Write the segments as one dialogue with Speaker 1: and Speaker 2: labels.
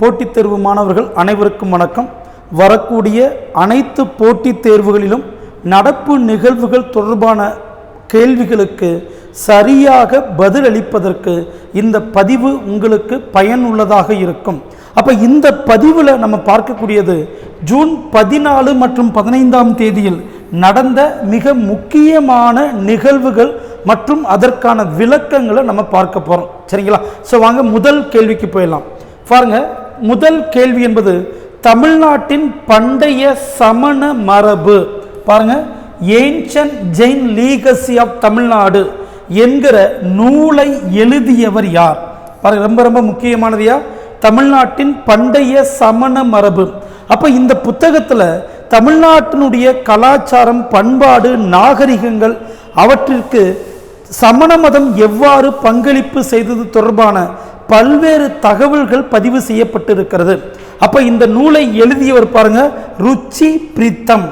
Speaker 1: போட்டித் தேர்வு மாணவர்கள் அனைவருக்கும் வணக்கம். வரக்கூடிய அனைத்து போட்டித் தேர்வுகளிலும் நடப்பு நிகழ்வுகள் தொடர்பான கேள்விகளுக்கு சரியாக பதிலளிப்பதற்கு இந்த பதிவு உங்களுக்கு பயனுள்ளதாக இருக்கும். அப்போ இந்த பதிவில் நம்ம பார்க்கக்கூடியது ஜூன் 14 மற்றும் 15ஆம் தேதியில் நடந்த மிக முக்கியமான நிகழ்வுகள் மற்றும் அதற்கான விளக்கங்களை நம்ம பார்க்க போகிறோம். சரிங்களா? ஸோ வாங்க முதல் கேள்விக்கு போயிடலாம். பாருங்க, முதல் கேள்வி என்பது தமிழ்நாட்டின் பண்டைய சமண மரபு. பாருங்க, ancient Jain legacy of Tamil Nadu என்கிற நூலை எழுதியவர் யார்? பாருங்க, ரொம்ப ரொம்ப முக்கியமானது யார்? தமிழ்நாட்டின் பண்டைய சமண மரபு. அப்போ இந்த புத்தகத்தில் தமிழ்நாட்டினுடைய கலாச்சாரம், பண்பாடு, நாகரிகங்கள், அவற்றிற்கு சமண மதம் எவ்வாறு பங்களிப்பு செய்தது தொடர்பான பல்வேறு தகவல்கள் பதிவு செய்யப்பட்டிருக்கிறது. அப்போ இந்த நூலை எழுதியவர் பாருங்க, ருச்சி பிரீத்தம்.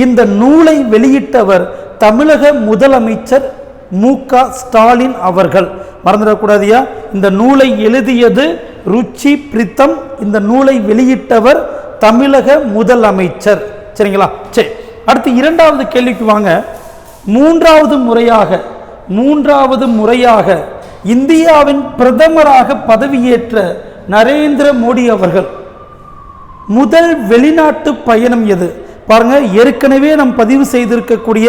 Speaker 1: இந்த நூலை வெளியிட்டவர் தமிழக முதலமைச்சர் மு.க. ஸ்டாலின் அவர்கள். மறந்துடக்கூடாதியா? இந்த நூலை எழுதியது ருச்சி பிரீத்தம், இந்த நூலை வெளியிட்டவர் தமிழக முதலமைச்சர். சரிங்களா? சரி, அடுத்து இரண்டாவது கேள்விக்கு வாங்க. மூன்றாவது முறையாக இந்தியாவின் பிரதமராக பதவியேற்ற நரேந்திர மோடி அவர்கள் முதல் வெளிநாட்டு பயணம் எது? பாருங்க, ஏற்கனவே நாம் பதிவு செய்திருக்கக்கூடிய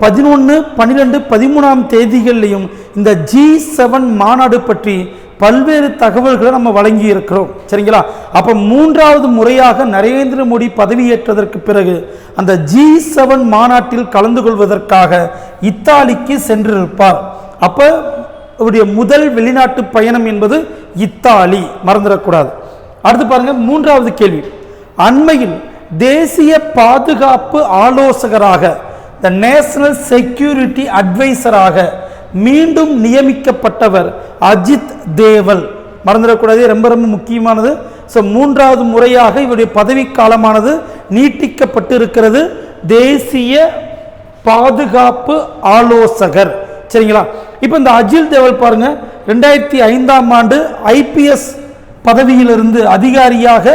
Speaker 1: 11, 12, 13ஆம் தேதிகளிலையும் இந்த G7 மாநாடு பற்றி பல்வேறு தகவல்களை நம்ம வழங்கி இருக்கிறோம். சரிங்களா? அப்போ மூன்றாவது முறையாக நரேந்திர மோடி பதவியேற்றதற்கு பிறகு அந்த G7 மாநாட்டில் கலந்து கொள்வதற்காக இத்தாலிக்கு சென்றிருப்பார். அப்போ அவருடைய முதல் வெளிநாட்டு பயணம் என்பது இத்தாலி, மறந்துடக்கூடாது. அடுத்து பாருங்க, மூன்றாவது கேள்வி. அண்மையில் தேசிய பாதுகாப்பு ஆலோசகராக, த நேஷனல் செக்யூரிட்டி அட்வைசராக மீண்டும் நியமிக்கப்பட்டவர் அஜித் தேவல். மறந்துடக்கூடாது, ரொம்ப ரொம்ப முக்கியமானது. ஸோ மூன்றாவது முறையாக இவருடைய பதவி காலமானது நீட்டிக்கப்பட்டு இருக்கிறது. தேசிய பாதுகாப்பு ஆலோசகர். சரிங்களா? இப்போ இந்த அஜித் தேவல் பாருங்க, 2005ஆம் ஆண்டு IPS பதவியிலிருந்து அதிகாரியாக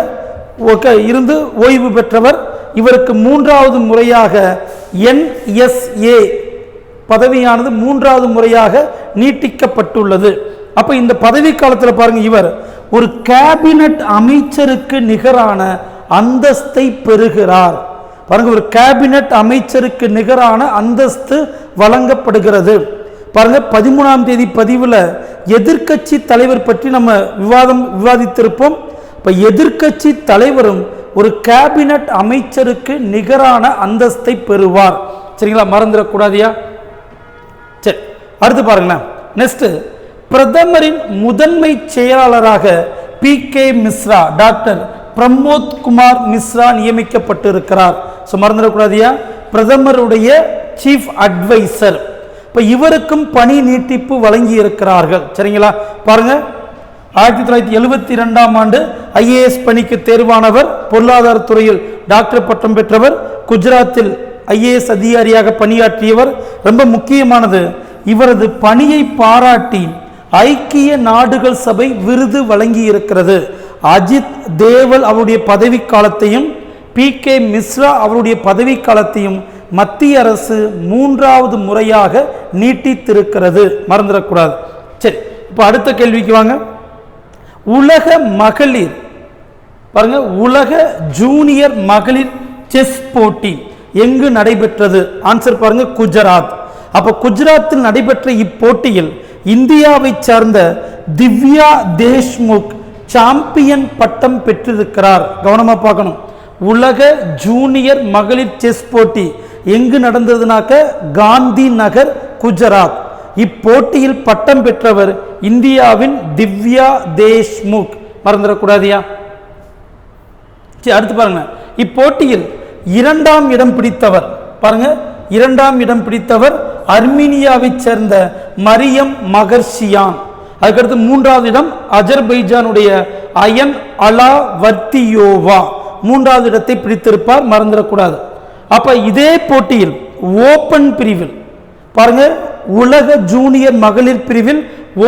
Speaker 1: இருந்து ஓய்வு பெற்றவர். இவருக்கு மூன்றாவது முறையாக NSA பதவியானது மூன்றாவது முறையாக நீட்டிக்கப்பட்டுள்ளது. அப்ப இந்த பதவி காலத்தில் பாருங்க, இவர் ஒரு கேபினட் அமைச்சருக்கு நிகரான அந்தஸ்தை பெறுகிறார். பாருங்க, ஒரு கேபினட் அமைச்சருக்கு நிகரான அந்தஸ்து வழங்கப்படுகிறது. பாருங்க, 13ஆம் தேதி பதிவில் எதிர்க்கட்சி தலைவர் பற்றி நம்ம விவாதித்திருப்போம். இப்போ எதிர்க்கட்சி தலைவரும் ஒரு கேபினட் அமைச்சருக்கு நிகரான அந்தஸ்தை பெறுவார். சரிங்களா? மறந்துடக்கூடாதியா? சரி, அடுத்து பாருங்களேன். நெக்ஸ்ட், பிரதமரின் முதன்மை செயலாளராக PK மிஸ்ரா, டாக்டர் பிரமோத் குமார் மிஸ்ரா நியமிக்கப்பட்டிருக்கிறார். ஸோ மறந்துடக்கூடாதியா? பிரதமருடைய சீஃப் அட்வைசர். இப்போ இவருக்கும் பணி நீட்டிப்பு வழங்கி இருக்கிறார்கள். சரிங்களா? பாருங்க, 1972ஆம் ஆண்டு IAS பணிக்கு தேர்வானவர். பொருளாதாரத்துறையில் டாக்டர் பட்டம் பெற்றவர். குஜராத்தில் IAS அதிகாரியாக பணியாற்றியவர். ரொம்ப முக்கியமானது, இவரது பணியை பாராட்டி ஐக்கிய நாடுகள் சபை விருது வழங்கி இருக்கிறது. அஜித் தேவல் அவருடைய பதவி காலத்தையும் PK மிஸ்ரா அவருடைய பதவி காலத்தையும் மத்திய அரசு மூன்றாவது முறையாக நீட்டித்திருக்கிறது. மறந்துடக்கூடாது. சரி, இப்போ அடுத்த கேள்விக்கு வாங்க. உலக மகளிர், பாருங்க, உலக ஜூனியர் மகளிர் செஸ் போட்டி எங்கு நடைபெற்றது? ஆன்சர் பாருங்க, குஜராத். அப்ப குஜராத்தில் நடைபெற்ற இப்போட்டியில் இந்தியாவை சார்ந்த திவ்யா தேஷ்முக் சாம்பியன் பட்டம் பெற்றிருக்கிறார். கவனமா பார்க்கணும். உலக ஜூனியர் மகளிர் செஸ் போட்டி எங்கு நடந்ததுனாக்க காந்தி நகர், குஜராத். இப்போட்டியில் பட்டம் பெற்றவர் இந்தியாவின் திவ்யா தேஷ்முக். மறந்துடக்கூடாதியா? அடுத்து பாருங்க, இப்போட்டியில் 2ஆம் இடம் பிடித்தவர். பாருங்க, 2ஆம் இடம் பிடித்தவர் அர்மீனியாவை சேர்ந்த மரியம் மகர்ஷியான். அதுக்கடுத்து 3வது இடம் அஜர்பைஜானுடைய அயன் அலாவர்த்தியோவா 3வது இடத்தை பிடித்திருப்பார். மறந்துடக்கூடாது. அப்ப இதே போட்டியில் ஓபன் பிரிவில் பாருங்க, உலக ஜூனியர் மகளிர் பிரிவில்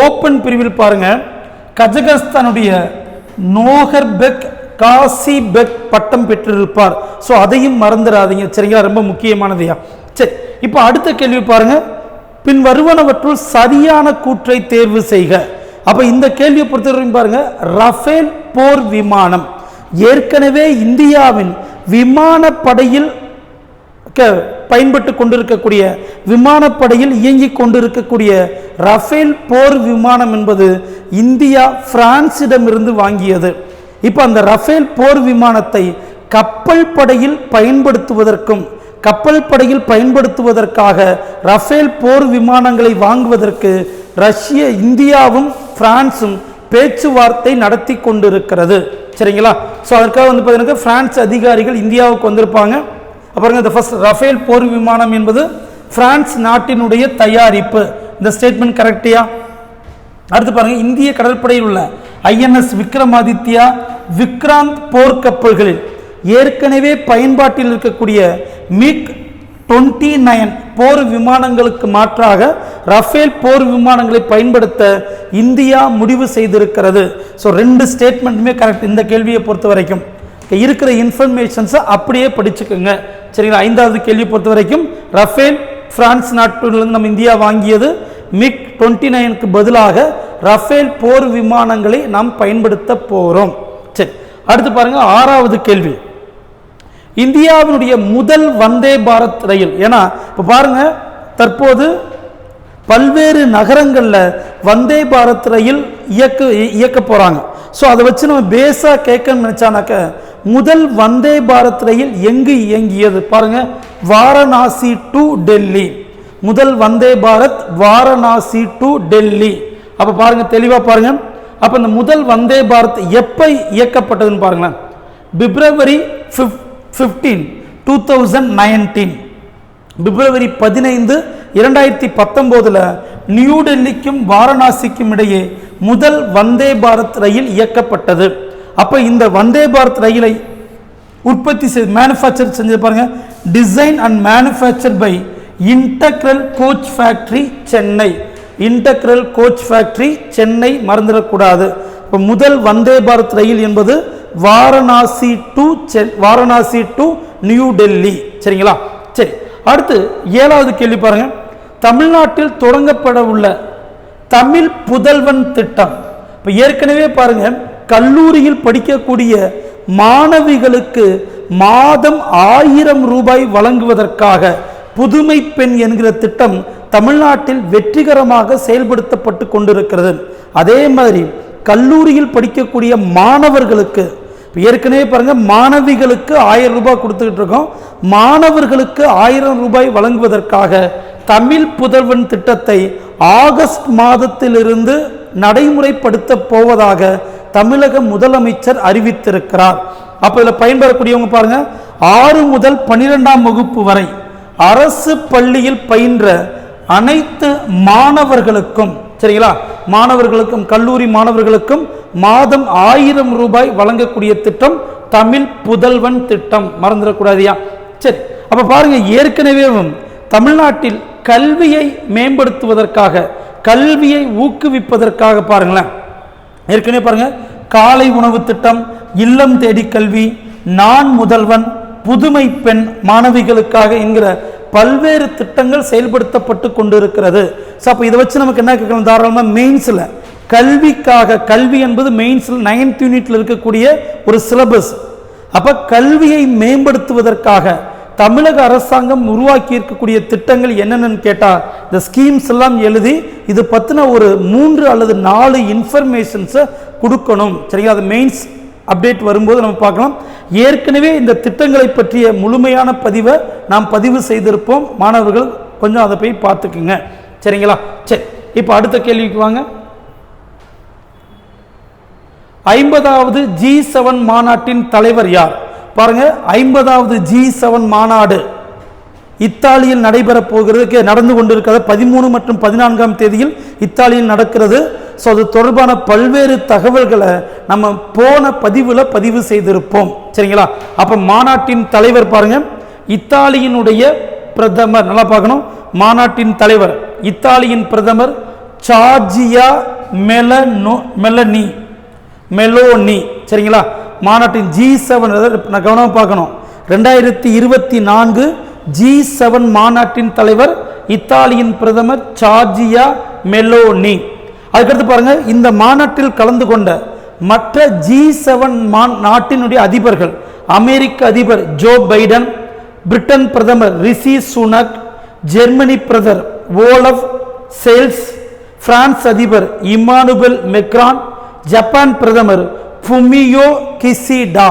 Speaker 1: ஓபன் பிரிவில் பாருங்க, கஜகஸ்தானுடைய நோகர்பெக் காசி பெக் பட்டம் பெற்றிருப்பார். ஸோ அதையும் மறந்துடாதீங்க. சரிங்களா, ரொம்ப முக்கியமானதையா. சரி, இப்போ அடுத்த கேள்வி பாருங்க. பின் வருவனவற்றுள் சரியான கூற்றை தேர்வு செய்க. அப்ப இந்த கேள்வியை பொறுத்தவரைக்கும் பாருங்க, ரஃபேல் போர் விமானம் ஏற்கனவே இந்தியாவின் விமானப்படையில் பயன்பட்டு கொண்டிருக்கக்கூடிய விமானப்படையில் இயங்கிக் கொண்டிருக்கக்கூடிய ரஃபேல் போர் விமானம் என்பது இந்தியா பிரான்சிடமிருந்து வாங்கியது. இப்ப அந்த ரஃபேல் போர் விமானத்தை கப்பல் படையில் பயன்படுத்துவதற்காக ரஃபேல் போர் விமானங்களை வாங்குவதற்கு இந்தியாவும் பிரான்சும் பேச்சுவார்த்தை நடத்தி கொண்டிருக்கிறது. சரிங்களா, ஸோ அதற்காக பார்த்தீங்கன்னா பிரான்ஸ் அதிகாரிகள் இந்தியாவுக்கு வந்திருப்பாங்க. அப்புறம் இந்த ஃபர்ஸ்ட் ரஃபேல் போர் விமானம் என்பது பிரான்ஸ் நாட்டினுடைய தயாரிப்பு. இந்த ஸ்டேட்மெண்ட் கரெக்டியா? அடுத்து பாருங்க, இந்திய கடற்படையில் உள்ள INS விக்ரமாதித்யா, விக்ராந்த் போர்க்கப்பல்களில் ஏற்கனவே பயன்பாட்டில் இருக்கக்கூடிய MiG-29 போர் விமானங்களுக்கு மாற்றாக ரஃபேல் போர் விமானங்களை பயன்படுத்த இந்தியா முடிவு செய்திருக்கிறது. ஸோ ரெண்டு ஸ்டேட்மெண்ட்டுமே கரெக்ட். இந்த கேள்வியை பொறுத்த வரைக்கும் இருக்கிற இன்ஃபர்மேஷன்ஸை அப்படியே படிச்சுக்கோங்க. சரிங்களா, ஐந்தாவது கேள்வியை பொறுத்த வரைக்கும் ரஃபேல் பிரான்ஸ் நாட்டிலிருந்து நம்ம இந்தியா வாங்கியது. MiG-29க்கு பதிலாக ரஃபேல் போர் விமானங்களை நாம் பயன்படுத்த போகிறோம். சரி, அடுத்து பாருங்க, ஆறாவது கேள்வி. இந்தியாவினுடைய முதல் வந்தே பாரத் ரயில். ஏன்னா இப்போ பாருங்க, தற்போது பல்வேறு நகரங்களில் வந்தே பாரத் ரயில் இயக்க போகிறாங்க. ஸோ அதை வச்சு நம்ம பேஸாக கேட்கணும்னு நினச்சானாக்க முதல் வந்தே பாரத் ரயில் எங்கு இயங்கியது பாருங்க, வாரணாசி டு டெல்லி. முதல் வந்தே பாரத் வாரணாசி டு டெல்லி. அப்போ பாருங்க, தெளிவாக பாருங்க. அப்போ இந்த முதல் வந்தே பாரத் எப்போ இயக்கப்பட்டதுன்னு பாருங்களேன். பிப்ரவரி 15, 2019, பிப்ரவரி 15, 2019 நியூ டெல்லிக்கும் வாரணாசிக்கும் இடையே முதல் வந்தே பாரத் ரயில் இயக்கப்பட்டது. அப்போ இந்த வந்தே பாரத் ரயிலை உற்பத்தி மேனுஃபேக்சர் செஞ்சு பாருங்க, design and manufacture by integral coach factory Chennai. Integral coach factory Chennai, மறந்துடக்கூடாது. இப்போ முதல் வந்தே பாரத் ரயில் என்பது வாரணாசி டு நியூ டெல்லி. சரிங்களா, சரி. அடுத்து ஏழாவது கேள்வி பாருங்க. தமிழ்நாட்டில் தொடங்கப்பட உள்ள தமிழ் புதல்வன் திட்டம். இப்போ ஏற்கனவே பாருங்க, கல்லூரியில் படிக்கக்கூடிய மாணவிகளுக்கு மாதம் 1000 ரூபாய் வழங்குவதற்காக புதுமை பெண் என்கிற திட்டம் தமிழ்நாட்டில் வெற்றிகரமாக செயல்படுத்தப்பட்டு கொண்டிருக்கிறது. அதே மாதிரி கல்லூரியில் படிக்கக்கூடிய மாணவர்களுக்கு ஏற்கனவே பாருங்க, மாணவிகளுக்கு 1000 ரூபாய் கொடுத்துக்கிட்டு இருக்கோம். மாணவர்களுக்கு 1000 ரூபாய் வழங்குவதற்காக தமிழ் புதல்வன் திட்டத்தை ஆகஸ்ட் மாதத்திலிருந்து நடைமுறைப்படுத்த போவதாக தமிழக முதலமைச்சர் அறிவித்திருக்கிறார். அப்போ இதில் பயன்பெறக்கூடியவங்க பாருங்க, 6 முதல் 12ஆம் வகுப்பு வரை அரசு பள்ளியில் பயின்ற அனைத்து மாணவர்களுக்கும், சரிங்களா, மாணவர்களுக்கும் கல்லூரி மாணவர்களுக்கும் மாதம் 1000 ரூபாய் வழங்கக்கூடிய திட்டம் தமிழ் புதல்வன் திட்டம். மறந்துடக்கூடாதியா? சரி, அப்ப பாருங்க, ஏற்கனவே தமிழ்நாட்டில் கல்வியை மேம்படுத்துவதற்காக, கல்வியை ஊக்குவிப்பதற்காக பாருங்களேன், ஏற்கனவே பாருங்க, காலை உணவு திட்டம், இல்லம் தேடி கல்வி, நான் முதல்வன், புதுமை பெண் மாணவிகளுக்காக என்கிற பல்வேறு திட்டங்கள் செயல்படுத்தப்பட்டு கொண்டிருக்கிறது. ஸோ அப்போ இதை வச்சு நமக்கு என்ன கேட்கலாம், தாராளமாக மெயின்ஸில் கல்விக்காக, கல்வி என்பது மெயின்ஸில் 9th யூனிட்டில் இருக்கக்கூடிய ஒரு சிலபஸ். அப்போ கல்வியை மேம்படுத்துவதற்காக தமிழக அரசாங்கம் உருவாக்கி இருக்கக்கூடிய திட்டங்கள் என்னென்னு கேட்டால், இந்த ஸ்கீம்ஸ் எல்லாம் எழுதி இது பற்றின ஒரு 3 அல்லது 4 இன்ஃபர்மேஷன்ஸை கொடுக்கணும். சரிங்களா, அது மெயின்ஸ் அப்டேட் வரும்போது நம்ம பார்க்கலாம். ஏற்கனவே இந்த திட்டங்களை பற்றிய முழுமையான பதிவை நாம் பதிவு செய்திருப்போம். மாணவர்கள் கொஞ்சம் அதை போய் பார்த்துக்குங்க. சரிங்களா, சரி. இப்போ அடுத்த கேள்விக்கு வாங்க. 50வது G7 மாநாட்டின் தலைவர் யார் பாருங்க. 50வது G7 மாநாடு இத்தாலியில் நடைபெற போகிறது, நடந்து கொண்டிருக்கிறது. 13 மற்றும் 14ஆம் தேதியில் இத்தாலியில் நடக்கிறது. ஸோ அது தொடர்பான பல்வேறு தகவல்களை நம்ம போன பதிவில் பதிவு செய்திருப்போம். சரிங்களா, அப்போ மாநாட்டின் தலைவர் பாருங்க, இத்தாலியினுடைய பிரதமர், நல்லா பார்க்கணும், மாநாட்டின் தலைவர் இத்தாலியின் பிரதமர் ஜார்ஜியா மெலனி. மெலோனி. சரிங்களா, மாநாட்டின் G7 நான் கவனமாக பார்க்கணும். 2024 G7 மாநாட்டின் தலைவர் இத்தாலியின் பிரதமர் ஜார்ஜியா மெலோனி. அதுக்கடுத்து பாருங்க, இந்த மாநாட்டில் கலந்து கொண்ட மற்ற G7 நாட்டினுடைய அதிபர்கள் அமெரிக்க அதிபர் ஜோ பைடன், பிரிட்டன் பிரதமர் ரிஷி சுனக், ஜெர்மனி பிரதமர் ஓலஃப் சேல்ஸ், பிரான்ஸ் அதிபர் இமானுவேல் மெக்ரான், ஜப்பான் பிரதமர் ஃபுமியோ கிசிடா.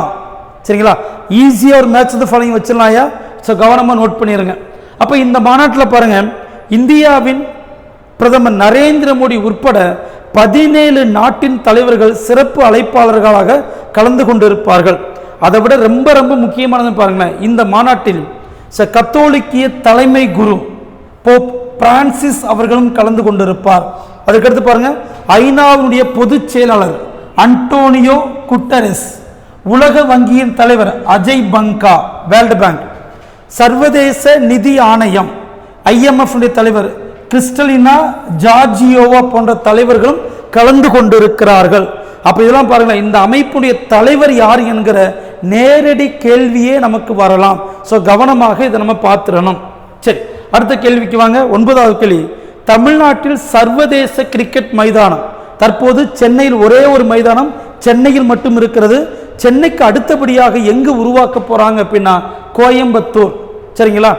Speaker 1: சரிங்களா, ஈஸியாக ஒரு மேட்ச் வந்து ஃபாலோயிங் வச்சிடலாம்யா. ஸோ கவனமாக நோட் பண்ணிடுங்க. அப்போ இந்த மாநாட்டில் பாருங்க, இந்தியாவின் பிரதமர் நரேந்திர மோடி உட்பட 17 நாட்டின் தலைவர்கள் சிறப்பு அழைப்பாளர்களாக கலந்து கொண்டிருப்பார்கள். அதை விட ரொம்ப ரொம்ப முக்கியமானது பாருங்களேன், இந்த மாநாட்டில் கத்தோலிக்கிய தலைமை குரு போப் பிரான்சிஸ் அவர்களும் கலந்து கொண்டிருப்பார். அதுக்கடுத்து பாருங்க, ஐநாவுடைய பொதுச் செயலாளர் அன்டோனியோ குட்டரெஸ், உலக வங்கியின் தலைவர் அஜய் பங்கா வேர்ல்டு பேங்க், சர்வதேச நிதி ஆணையம் IMF தலைவர் கிறிஸ்டலினா ஜார்ஜியோவா போன்ற தலைவர்களும் கலந்து கொண்டிருக்கிறார்கள். அப்ப இதெல்லாம் பாருங்களேன், இந்த அமைப்புடைய தலைவர் யார் என்கிற நேரடி கேள்வியே நமக்கு வரலாம். ஸோ கவனமாக இதை நம்ம பார்த்துடணும். சரி, அடுத்த கேள்விக்கு வாங்க. 9வது கேள்வி, தமிழ்நாட்டில் சர்வதேச கிரிக்கெட் மைதானம் தற்போது சென்னையில் ஒரே ஒரு மைதானம் சென்னையில் மட்டும் இருக்கிறது. சென்னைக்கு அடுத்தபடியாக எங்கு உருவாக்க போறாங்க அப்படின்னா கோயம்புத்தூர். சரிங்களா,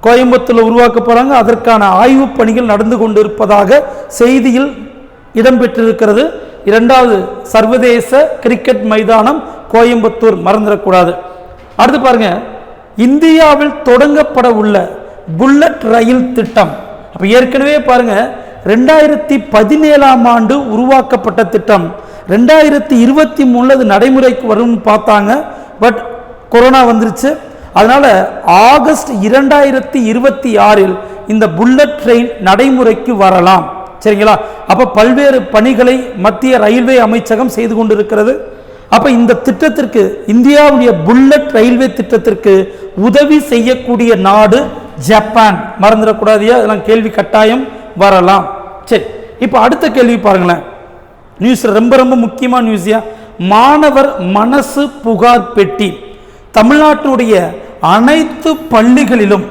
Speaker 1: கோயம்புத்தூர்ல உருவாக்க போறாங்க. அதற்கான ஆய்வு பணிகள் நடந்து கொண்டிருப்பதாக செய்தியில் இடம்பெற்றிருக்கிறது. 2வது சர்வதேச கிரிக்கெட் மைதானம் கோயம்புத்தூர், மறந்துடக்கூடாது. அடுத்து பாருங்க, இந்தியாவில் தொடங்கப்பட உள்ள புல்லட் ரயில் திட்டம். அப்ப ஏற்கனவே பாருங்க 2017ஆம் ஆண்டு உருவாக்கப்பட்ட திட்டம் 2023 நடைமுறைக்கு வரும்னு பார்த்தாங்க. பட் கொரோனா வந்துருச்சு. அதனால ஆகஸ்ட் 2026 இந்த புல்லட் ட்ரெயின் நடைமுறைக்கு வரலாம். சரிங்களா, அப்ப பல்வேறு பணிகளை மத்திய ரயில்வே அமைச்சகம் செய்து கொண்டிருக்கிறது. அப்ப இந்த திட்டத்திற்கு, இந்தியாவுடைய புல்லட் ரயில்வே திட்டத்திற்கு உதவி செய்யக்கூடிய நாடு ஜப்பான். மறந்துடக்கூடாதியா, இதெல்லாம் கேள்வி கட்டாயம் வரலாம். சரி, இப்ப அடுத்த கேள்வி பாருங்களேன். நியூஸ் ரொம்ப ரொம்ப முக்கியமான நியூஸ்யா. மாணவர் மனசு புகார் பெட்டி. தமிழ்நாட்டினுடைய அனைத்து பள்ளிகளிலும்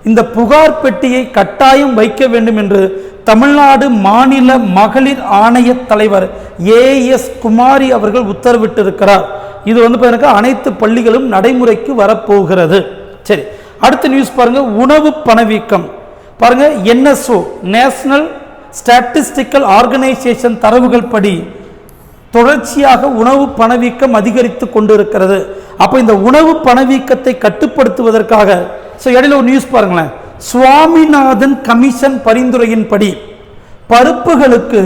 Speaker 1: இந்த புகார் பெட்டியை கட்டாயம் வைக்க வேண்டும் என்று தமிழ்நாடு மாநில மகளிர் ஆணைய தலைவர் AS குமாரி அவர்கள் உத்தரவிட்டிருக்கிறார். இது வந்து அனைத்து பள்ளிகளும் நடைமுறைக்கு வரப்போகிறது. சரி, அடுத்த நியூஸ் பாருங்க. உணவு பணவீக்கம் பாருங்க. NSO நேஷனல் ஸ்டாட்டிஸ்டிக்கல் ஆர்கனைசேஷன் தரவுகள் படி தொடர்ச்சியாக உணவு பணவீக்கம் அதிகரித்து கொண்டிருக்கிறது. அப்ப இந்த உணவு பணவீக்கத்தை கட்டுப்படுத்துவதற்காக இடையில ஒரு நியூஸ் பாருங்களேன். சுவாமிநாதன் கமிஷன் பரிந்துரையின்படி பருப்புகளுக்கு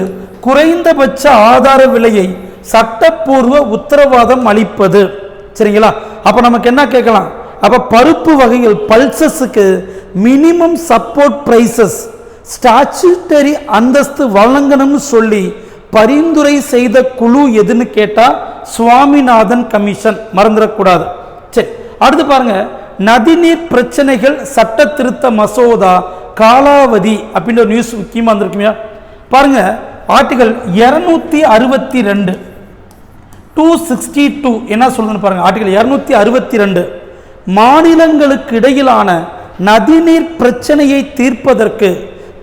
Speaker 1: குறைந்தபட்ச ஆதார விலையை சட்டப்பூர்வ உத்தரவாதம் அளிப்பது. சரிங்களா, அப்ப நமக்கு என்ன கேட்கலாம், அப்ப பருப்பு வகைகள் பல்சஸுக்கு மினிமம் சப்போர்ட் பிரைசஸ் ஸ்டாச்சுட்டரி அந்தஸ்து வழங்கணும்னு சொல்லி பரிந்துரை செய்த குழு எதுன்னு கேட்டா சுவாமிநாதன் கமிஷன். மறந்துடக்கூடாது. சரி, அடுத்து பாருங்க. நதிநீர் பிரச்சனைகள் சட்ட திருத்த மசோதா காலாவதி அப்படின்ற நியூஸ் முக்கியமா இருந்திருக்குமையா பாருங்க. ஆர்டிகல் 262 262 என்ன சொல்லுன்னு பாருங்க. ஆர்டிகல் 262 மாநிலங்களுக்கு இடையிலான நதிநீர் பிரச்சனையை தீர்ப்பதற்கு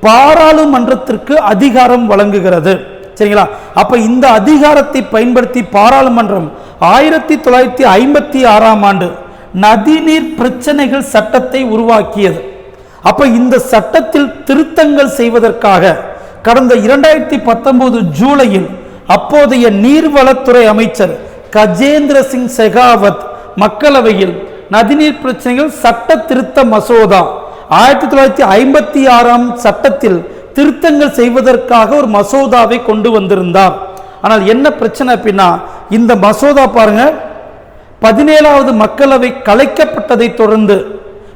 Speaker 1: பாராளுமன்றத்திற்கு அதிகாரம் வழங்குகிறது. சரிங்களா, அப்ப இந்த அதிகாரத்தை பயன்படுத்தி பாராளுமன்றம் 1956ஆம் ஆண்டு நதிநீர் பிரச்சனைகள் சட்டத்தை உருவாக்கியது. அப்ப இந்த சட்டத்தில் திருத்தங்கள் செய்வதற்காக கடந்த 2019 ஜூலையில் அப்போதைய நீர்வளத்துறை அமைச்சர் கஜேந்திர சிங் செகாவத் மக்களவையில் நதிநீர் பிரச்சனைகள் சட்ட திருத்த மசோதா 1956ஆம் சட்டத்தில் திருத்தங்கள் செய்வதற்காக ஒரு மசோதாவை கொண்டு வந்திருந்தார். ஆனால் என்ன பிரச்சனை அப்படின்னா, இந்த மசோதா பாருங்க 17வது மக்களவை கலைக்கப்பட்டதை தொடர்ந்து,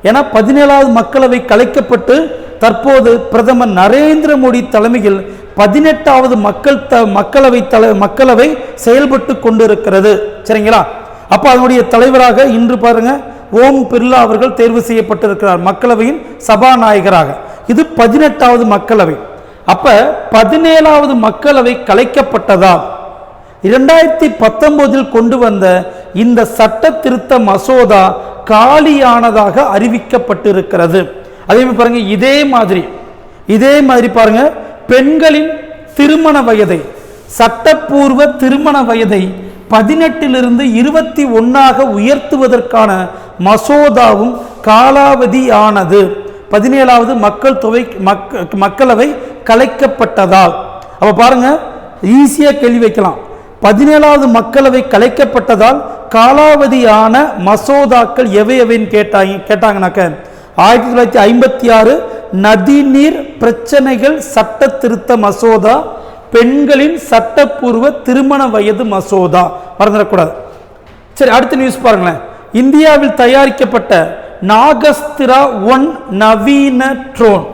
Speaker 1: ஏன்னா 17வது மக்களவை கலைக்கப்பட்டு தற்போது பிரதமர் நரேந்திர மோடி தலைமையில் 18வது மக்களவை செயல்பட்டு கொண்டிருக்கிறது. சரிங்களா, அப்ப அதனுடைய தலைவராக இன்று பாருங்க ஓம் பிர்லா அவர்கள் தேர்வு செய்யப்பட்டிருக்கிறார் மக்களவையின் சபாநாயகராக. இது 18வது மக்களவை. அப்ப 17வது மக்களவை கலைக்கப்பட்டதால் 2019 கொண்டு வந்த இந்த சட்ட திருத்த மசோதா காலியானதாக அறிவிக்கப்பட்டிருக்கிறது. அதே மாதிரி பாருங்க, இதே மாதிரி பாருங்க, பெண்களின் திருமண வயதை, சட்டப்பூர்வ திருமண வயதை 18 21 உயர்த்துவதற்கான மசோதாவும் காலாவதியானது 17வது மக்களவை கலைக்கப்பட்டதால். அப்ப பாருங்க, ஈஸியா கேள்வி வைக்கலாம். 17வது மக்களவை கலைக்கப்பட்டதால் காலாவதியான மசோதாக்கள் எவைன்னு கேட்டாங்கனாக்க 1956 நதிநீர் பிரச்சனைகள் சட்ட திருத்த மசோதா, பெண்களின் சட்டப்பூர்வ திருமண வயது மசோதா. மறந்துடக்கூடாது. சரி, அடுத்த நியூஸ் பாருங்களேன். இந்தியாவில் தயாரிக்கப்பட்ட நாகஸ்திரா 1 நவீன ட்ரோன்.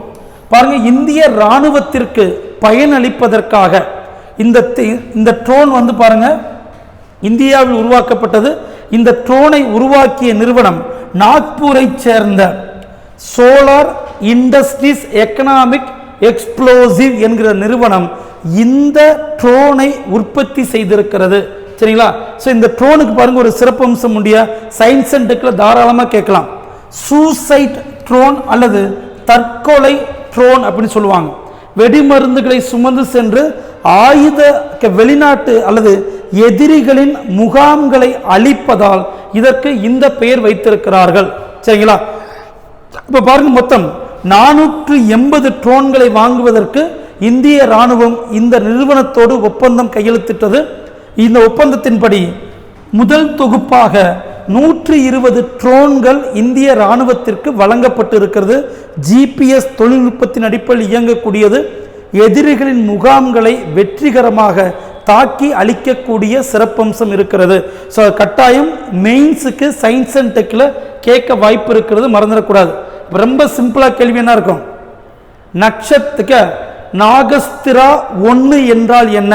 Speaker 1: பாருங்க, இந்திய ராணுவத்திற்கு பயனளிப்பதற்காக இந்த ட்ரோன் பாருங்க இந்தியாவில் உருவாக்கப்பட்டது. இந்த ட்ரோனை உருவாக்கிய நிறுவனம் நாக்பூரை சேர்ந்த சோலார் இண்டஸ்ட்ரீஸ் எக்கனாமிக் எக்ஸ்ப்ளோசிவ் என்கிற நிறுவனம் இந்த ட்ரோனை உற்பத்தி செய்திருக்கிறது. சரிங்களா? ஸோ இந்த ட்ரோனுக்கு பாருங்க ஒரு சிறப்பம்சம் உண்டிய சயின்ஸ் அண்ட் டெக்ல தாராளமாக கேட்கலாம். சூசைட் ட்ரோன் அல்லது தற்கொலை ட்ரோன் அப்படின்னு சொல்லுவாங்க. வெடிமருந்துகளை சுமந்து சென்று ஆயுத வெளிநாட்டு அல்லது எதிரிகளின் முகாம்களை அழிப்பதால் இதற்கு இந்த பெயர் வைத்திருக்கிறார்கள். சரிங்களா? இப்ப பாருங்க, மொத்தம் 480 ட்ரோன்களை வாங்குவதற்கு இந்திய ராணுவம் இந்த நிறுவனத்தோடு ஒப்பந்தம் கையெழுத்திட்டது. இந்த ஒப்பந்தத்தின்படி முதல் தொகுப்பாக 120 ட்ரோன்கள் இந்திய ராணுவத்திற்கு வழங்கப்பட்டு இருக்கிறது. ஜிபிஎஸ் தொழில்நுட்பத்தின் அடிப்படையில் இயங்கக்கூடியது, எதிரிகளின் முகாம்களை வெற்றிகரமாக தாக்கி அழிக்கக்கூடிய சிறப்பம்சம் இருக்கிறது. ஸோ கட்டாயம் மெயின்ஸுக்கு சயின்ஸ் அண்ட் டெக்ல கேட்க வாய்ப்பு இருக்கிறது, மறந்துடக்கூடாது. ரொம்ப சிம்பிளா கேள்வி என்ன இருக்கும்? நட்சத்திர நாகஸ்திரா 1 என்றால் என்ன?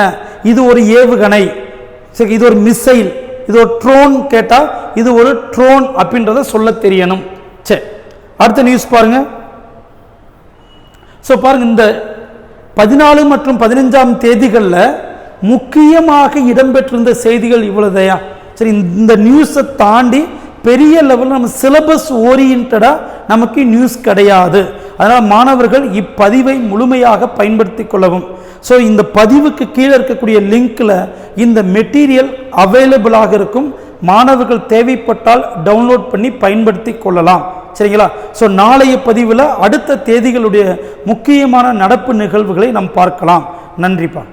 Speaker 1: இது ஒரு ஏவுகணை, இது ஒரு மிசைல், இது ஒரு ட்ரோன் கேட்டா இது ஒரு ட்ரோன் அப்படின்றத சொல்ல தெரியணும். சரி, அடுத்த நியூஸ் பாருங்க. ஸோ பாருங்க, இந்த 14 மற்றும் 15ஆம் தேதிகளில் முக்கியமாக இடம்பெற்றிருந்த செய்திகள் இவ்வளவுதையா? சரி, இந்த நியூஸை தாண்டி பெரிய லெவலில் நம்ம சிலபஸ் ஓரியன்டா நமக்கு நியூஸ் கிடையாது. அதனால் மாணவர்கள் இப்பதிவை முழுமையாக பயன்படுத்தி கொள்ளவும். ஸோ இந்த பதிவுக்கு கீழே இருக்கக்கூடிய லிங்க்ல இந்த மெட்டீரியல் அவைலபிளாக இருக்கும். மாணவர்கள் தேவைப்பட்டால் டவுன்லோட் பண்ணி பயன்படுத்தி கொள்ளலாம். சரிங்களா? ஸோ நாளைய பதிவில் அடுத்த தேதிகளுடைய முக்கியமான நடப்பு நிகழ்வுகளை நாம் பார்க்கலாம். நன்றிப்பா.